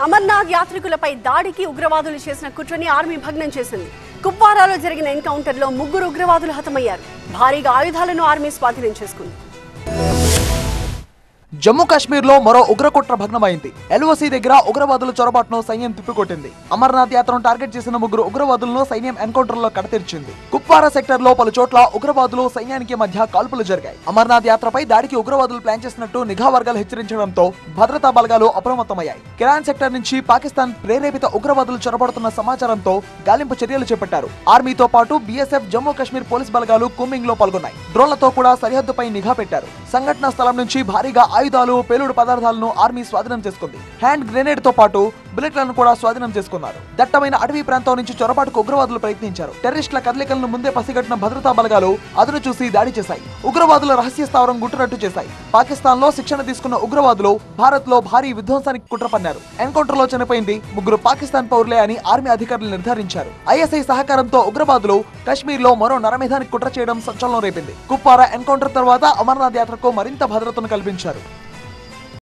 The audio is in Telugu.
అమర్నాథ్ యాత్రికులపై దాడికి ఉగ్రవాదులు చేసిన కుట్రని ఆర్మీ భగ్నం చేసింది. కుప్వారాలో జరిగిన ఎన్కౌంటర్లో 3 ఉగ్రవాదులు హతమయ్యారు. భారీగా ఆయుధాలను ఆర్మీ స్వాధీనం చేసుకుంది. జమ్మూ కాశ్మీర్ లో మరో ఉగ్రకుట్ర భగ్నమైంది. ఎల్ఓసి దగ్గర ఉగ్రవాదుల చొరబాటును సైన్యం తిప్పికొట్టింది. అమర్నాథ్ యాత్రను టార్గెట్ చేసిన 3 ఉగ్రవాదులను సైన్యం ఎన్కౌంటర్ లో కడతీర్చింది. కుప్వారా సెక్టర్ లో పలు చోట్ల ఉగ్రవాదులు సైన్యానికి మధ్య కాల్పులు జరిగాయి. అమర్నాథ్ యాత్రపై దాడికి ఉగ్రవాదులు ప్లాన్ చేసినట్టు నిఘా వర్గాలు హెచ్చరించడంతో భద్రతా బలగాలు అప్రమత్తమయ్యాయి. కిరాన్ సెక్టర్ నుంచి పాకిస్తాన్ ప్రేరేపిత ఉగ్రవాదులు చొరబడుతున్న సమాచారంతో గాలింపు చర్యలు చేపట్టారు. ఆర్మీతో పాటు బీఎస్ఎఫ్, జమ్మూ కాశ్మీర్ పోలీస్ బలగాలు కూంబింగ్ లో పాల్గొన్నాయి. డ్రోన్లతో కూడా సరిహద్దుపై నిఘా పెట్టారు. సంఘటనా స్థలం నుంచి భారీగా ఆయుధాలు, పేలుడు పదార్థాలను ఆర్మీ స్వాధీనం చేసుకుంది. హ్యాండ్ గ్రెనేడ్ తో పాటు బుల్లెట్లను కూడా స్వాధీనం చేసుకున్నారు. దట్టమైన అటవీ ప్రాంతం నుంచి చొరబాటుకు ఉగ్రవాదులు ప్రయత్నించారు. టెర్రరిస్టుల కదలికలను ముందే పసిగట్టిన భద్రతా బలగాలు అదును చూసి దాడి చేశాయి. ఉగ్రవాదుల రహస్య స్థావరం గుట్టురట్టు చేశాయి. పాకిస్తాన్ లో శిక్షణ తీసుకున్న ఉగ్రవాదులు భారత్ లో భారీ విధ్వంసానికి కుట్ర పన్నారు. ఎన్కౌంటర్ లో చనిపోయింది 3 పాకిస్తాన్ పౌరులే అని ఆర్మీ అధికారులు నిర్ధారించారు. ఐఎస్ఐ సహకారంతో ఉగ్రవాదులు కశ్మీర్ లో మరో నరమేధానికి కుట్ర చేయడం సంచలనం రేపింది. కుప్వారా ఎన్కౌంటర్ తర్వాత అమర్నాథ్ యాత్రకు మరింత భద్రతను కల్పించారు.